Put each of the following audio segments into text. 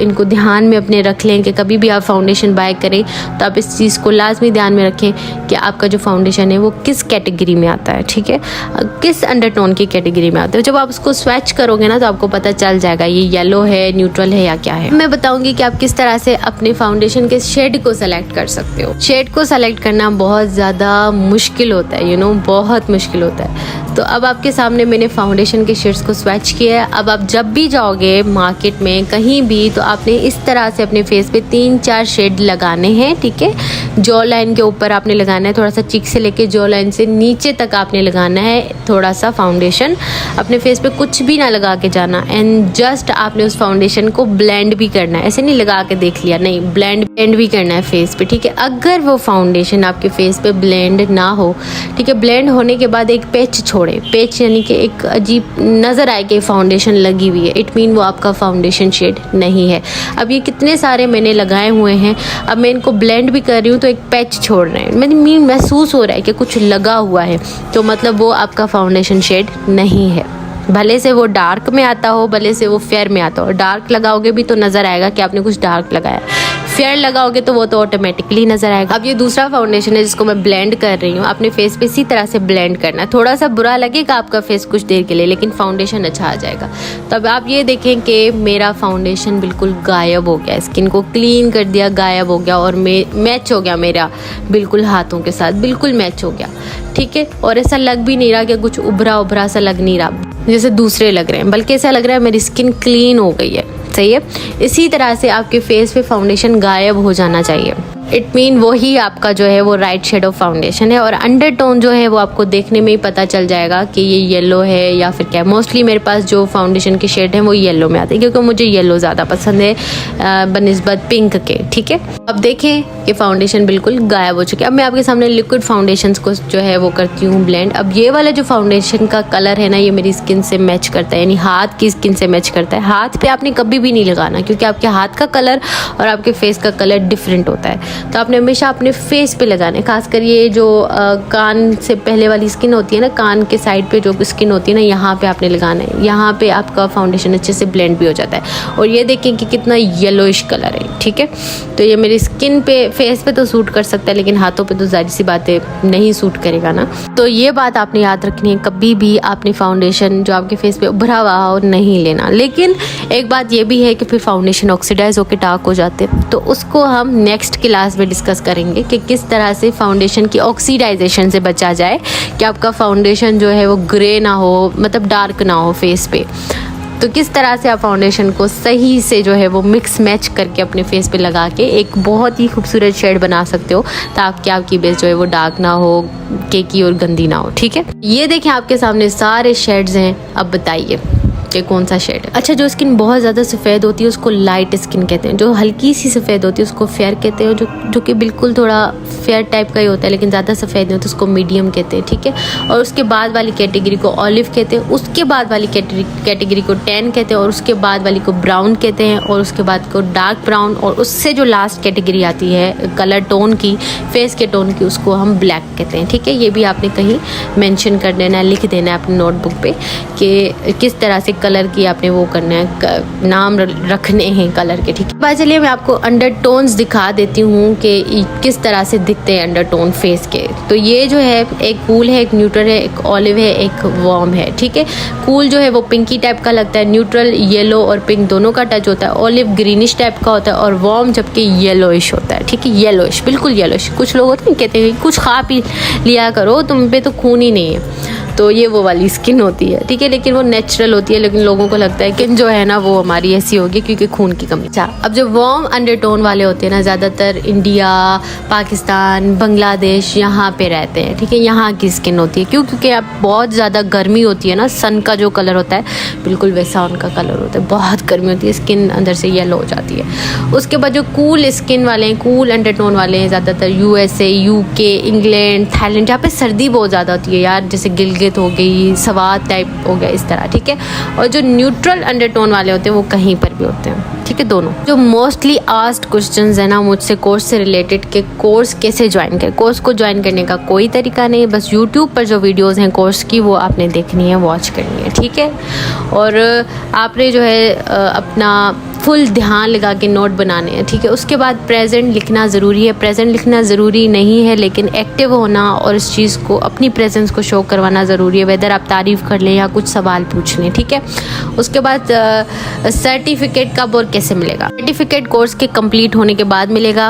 इनको ध्यान में अपने रख लें कि कभी भी आप फाउंडेशन बाय करें तो आप इस चीज़ को लाजमी ध्यान में रखें कि आपका जो फाउंडेशन है वो किस कैटेगरी में आता है, ठीक है, किस अंडरटोन की कैटेगरी में आता है। जब आप उसको स्वैच करोगे ना तो आपको पता चल जाएगा ये येलो है, न्यूट्रल है या क्या है। मैं बताऊंगी कि आप किस तरह से अपने फाउंडेशन के शेड को सेलेक्ट कर सकते हो। शेड को सेलेक्ट करना बहुत ज़्यादा मुश्किल होता है, बहुत मुश्किल होता है। तो अब आपके सामने मैंने फाउंडेशन के शेड्स को स्वैच किया है। अब आप जब भी जाओगे मार्केट में कहीं भी तो आपने इस तरह से अपने फेस पे 3-4 शेड लगाने हैं, ठीक है। जॉ लाइन के ऊपर आपने लगाना है, थोड़ा सा चीक से लेके जॉ लाइन से नीचे तक आपने लगाना है थोड़ा सा फाउंडेशन। अपने फेस पे कुछ भी ना लगा के जाना एंड जस्ट आपने उस फाउंडेशन को ब्लेंड भी करना है। ऐसे नहीं लगा के देख लिया, नहीं, ब्लेंड भी करना है फेस पे, ठीक है। अगर वो फाउंडेशन आपके फेस पे ब्लेंड ना हो, ठीक है, ब्लेंड होने के बाद एक पैच छोड़े, पैच यानी कि एक अजीब नज़र आए कि फाउंडेशन लगी हुई है, इट मीन वो आपका फाउंडेशन शेड नहीं है। अब ये कितने सारे मैंने लगाए हुए हैं, अब मैं इनको ब्लेंड भी कर रही हूँ तो एक पैच छोड़ रहे हैं, मैंने महसूस हो रहा है कि कुछ लगा हुआ है, तो मतलब वो आपका फाउंडेशन शेड नहीं है। भले से वो डार्क में आता हो, भले से वो फेयर में आता हो, डार्क लगाओगे भी तो नज़र आएगा कि आपने कुछ डार्क लगाया, फेयर लगाओगे तो वो तो ऑटोमेटिकली नज़र आएगा। अब ये दूसरा फाउंडेशन है जिसको मैं ब्लेंड कर रही हूँ। अपने फेस पे इसी तरह से ब्लेंड करना है। थोड़ा सा बुरा लगेगा आपका फेस कुछ देर के लिए, लेकिन फाउंडेशन अच्छा आ जाएगा। तब आप ये देखें कि मेरा फाउंडेशन बिल्कुल गायब हो गया, स्किन को क्लीन कर दिया, गायब हो गया और मैच हो गया मेरा बिल्कुल हाथों के साथ, बिल्कुल मैच हो गया, ठीक है। और ऐसा लग भी नहीं रहा कि कुछ उभरा सा लग नहीं रहा जैसे दूसरे लग रहे हैं, बल्कि ऐसा लग रहा है मेरी स्किन क्लीन हो गई है, सही है। इसी तरह से आपके फेस पे फाउंडेशन गायब हो जाना चाहिए, इट मीन वही आपका जो है वो राइट शेड ऑफ फाउंडेशन है। और अंडरटोन जो है वो आपको देखने में ही पता चल जाएगा कि ये येलो है या फिर क्या। मोस्टली मेरे पास जो फाउंडेशन के शेड हैं वो येलो में आते हैं क्योंकि मुझे येलो ज़्यादा पसंद है बनिस्बत पिंक के, ठीक है। अब देखें कि फाउंडेशन बिल्कुल गायब हो चुके। अब मैं आपके सामने लिक्विड फाउंडेशन को जो है वो करती हूँ ब्लेंड। अब ये वाला जो फाउंडेशन का कलर है ना, ये मेरी स्किन से मैच करता है, यानी हाथ की स्किन से मैच करता है। हाथ पे आपने कभी भी नहीं लगाना क्योंकि आपके हाथ का कलर और आपके फेस का कलर डिफरेंट होता है, तो आपने हमेशा अपने फेस पे लगाना है। खासकर ये जो कान से पहले वाली स्किन होती है ना, कान के साइड पे जो स्किन होती है ना, यहाँ पे आपने लगाना है। यहाँ पे आपका फाउंडेशन अच्छे से ब्लेंड भी हो जाता है। और ये देखें कि कितना येलोइश कलर है, ठीक है। तो ये मेरी स्किन पे, फेस पे तो सूट कर सकता है, लेकिन हाथों पे तो जाहिर सी बात है नहीं सूट करेगा ना। तो ये बात आपने याद रखनी है, कभी भी आपने फाउंडेशन जो आपके फेस पे उभरा हुआ हो नहीं लेना। लेकिन एक बात ये भी है कि फिर फाउंडेशन ऑक्सीडाइज होकर डार्क हो जाते हैं, तो उसको हम नेक्स्ट क्लास में डिस्कस करेंगे कि किस तरह से फाउंडेशन की ऑक्सीडाइजेशन से बचा जाए कि आपका फाउंडेशन जो है वो ग्रे ना हो, मतलब डार्क ना हो फेस पे। तो किस तरह से आप फाउंडेशन को सही से जो है वो मिक्स मैच करके अपने फेस पे लगा के एक बहुत ही खूबसूरत शेड बना सकते हो ताकि आपकी बेस जो है वो डार्क ना हो, केकी और गंदी ना हो, ठीक है। ये देखें आपके सामने सारे शेड्स हैं। अब बताइए कि कौन सा शेड है। अच्छा, जो स्किन बहुत ज़्यादा सफ़ेद होती है उसको लाइट स्किन कहते हैं, जो हल्की सी सफ़ेद होती है उसको फेयर कहते हैं, जो कि बिल्कुल थोड़ा फेयर टाइप का ही होता है लेकिन ज़्यादा सफ़ेद नहीं होता उसको मीडियम कहते हैं, ठीक है। और उसके बाद वाली कैटेगरी को ऑलिव कहते हैं, उसके बाद वाली कैटेगरी को टैन कहते हैं, और उसके बाद वाली को ब्राउन कहते हैं, और उसके बाद को डार्क ब्राउन, और उससे जो लास्ट कैटेगरी आती है कलर टोन की, फेस के टोन की, उसको हम ब्लैक कहते हैं, ठीक है। ये भी आपने कहीं मेंशन कर देना है, लिख देना है अपनी नोटबुक पे कि किस तरह से कलर की आपने वो करना है, नाम रखने हैं कलर के, ठीक है। बात चलिए मैं आपको अंडरटोन्स दिखा देती हूँ कि किस तरह से दिखते हैं अंडरटोन फेस के। तो ये जो है एक कूल है, एक न्यूट्रल है, एक ऑलिव है, एक वार्म है, ठीक है। कूल जो है वो पिंकी टाइप का लगता है, न्यूट्रल येलो और पिंक दोनों का टच होता है, ऑलिव ग्रीनिश टाइप का होता है, और वार्म जबकि येलोइश होता है, ठीक है। येलोइश, बिल्कुल येलोइश। कुछ लोग होते हैं कहते हैं कुछ खा पी लिया करो, तुम पे तो खून ही नहीं है, तो ये वो वाली स्किन होती है, ठीक है। लेकिन वो नेचुरल होती है, लेकिन लोगों को लगता है कि जो है ना वो हमारी ऐसी होगी क्योंकि खून की कमी। अच्छा, अब जो वार्म अंडरटोन वाले होते हैं ना, ज़्यादातर इंडिया, पाकिस्तान, बांग्लादेश यहाँ पे रहते हैं, ठीक है। यहाँ की स्किन होती है क्योंकि अब बहुत ज़्यादा गर्मी होती है ना, सन का जो कलर होता है बिल्कुल वैसा उनका कलर होता है। बहुत गर्मी होती है, स्किन अंदर से येलो हो जाती है। उसके बाद जो कूल स्किन वाले हैं, कूल अंडरटोन वाले हैं, ज़्यादातर USA, UK, इंग्लैंड, थाईलैंड, जहाँ पे सर्दी बहुत ज़्यादा होती है यार, जैसे गिलगित हो गई, सवात टाइप हो गया, इस तरह, ठीक है। और जो न्यूट्रल अंडरटोन वाले होते हैं वो कहीं पर भी होते हैं, ठीक है, दोनों। जो मोस्टली आस्क्ड क्वेश्चंस है ना मुझसे कोर्स से रिलेटेड के कोर्स कैसे ज्वाइन करें, कोर्स को ज्वाइन करने का कोई तरीका नहीं, बस यूट्यूब पर जो वीडियोस हैं कोर्स की वो आपने देखनी है, वॉच करनी है, ठीक है। और आपने जो है अपना फुल ध्यान लगा के नोट बनाने हैं, ठीक है। उसके बाद प्रेजेंट लिखना ज़रूरी है। प्रेजेंट लिखना ज़रूरी नहीं है, लेकिन एक्टिव होना और इस चीज़ को, अपनी प्रेजेंस को शो करवाना ज़रूरी है, वेदर आप तारीफ़ कर लें या कुछ सवाल पूछ लें, ठीक है। उसके बाद सर्टिफिकेट कब और कैसे मिलेगा? सर्टिफिकेट कोर्स के कंप्लीट होने के बाद मिलेगा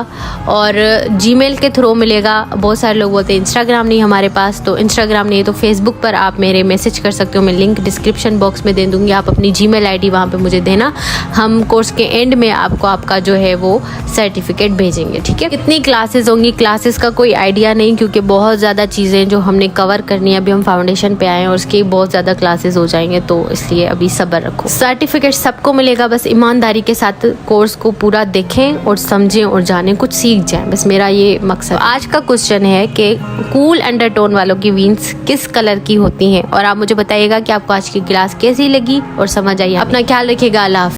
और जीमेल के थ्रू मिलेगा। बहुत सारे लोग बोलते हैं इंस्टाग्राम नहीं हमारे पास, तो इंस्टाग्राम नहीं तो फेसबुक पर आप मेरे मैसेज कर सकते हो। मैं लिंक डिस्क्रिप्शन बॉक्स में दे दूँगी, आप अपनी जीमेल आईडी वहाँ पे मुझे देना। हम कोर्स के एंड में आपको आपका जो है वो सर्टिफिकेट भेजेंगे, ठीक है। कितनी क्लासेस होंगी, क्लासेस का कोई आइडिया नहीं, क्योंकि बहुत ज़्यादा चीज़ें जो हमने कवर करनी है। अभी हम फाउंडेशन पे आए हैं और उसकी बहुत ज़्यादा क्लासेस हो जाएंगे, तो इसलिए अभी सब्र रखो। सर्टिफिकेट सबको मिलेगा, बस ईमानदारी के साथ कोर्स को पूरा देखें और समझें और जानें, कुछ सीख जाएं, बस मेरा ये मकसद। आज का क्वेश्चन है कि कूल अंडरटोन वालों की विंग्स किस कलर की होती हैं, और आप मुझे बताइएगा कि आपको आज की क्लास कैसी लगी और समझ आई। अपना ख्याल रखिएगा। अल्लाह हाफ़िज़।